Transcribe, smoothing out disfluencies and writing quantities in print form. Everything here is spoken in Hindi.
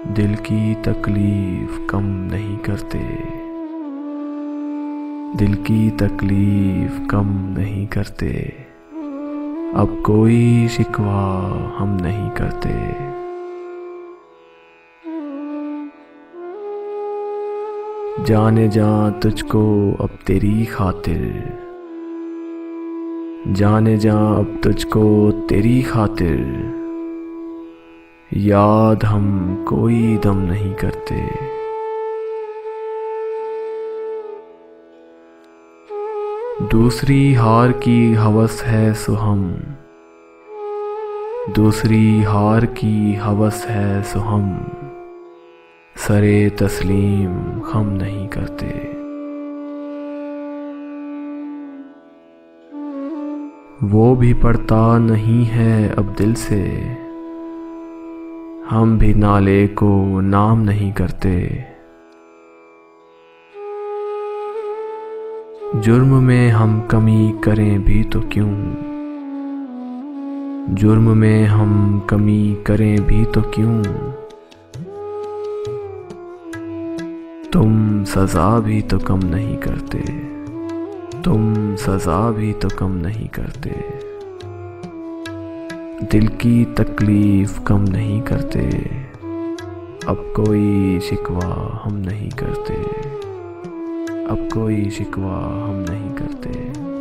दिल की तकलीफ कम नहीं करते, दिल की तकलीफ कम नहीं करते। अब कोई शिकवा हम नहीं करते। जाने जा तुझको अब तेरी खातिर, जाने जा अब तुझको तेरी खातिर। याद हम कोई दम नहीं करते। दूसरी हार की हवस है सो हम, दूसरी हार की हवस है सो हम। सरे तस्लीम हम नहीं करते। वो भी पढ़ता नहीं है अब दिल से, हम भी नाले को नाम नहीं करते। जुर्म में हम कमी करें भी तो क्यों, जुर्म में हम कमी करें भी तो क्यों। तुम सजा भी तो कम नहीं करते, तुम सजा भी तो कम नहीं करते। दिल की तकलीफ कम नहीं करते। अब कोई शिकवा हम नहीं करते, अब कोई शिकवा हम नहीं करते।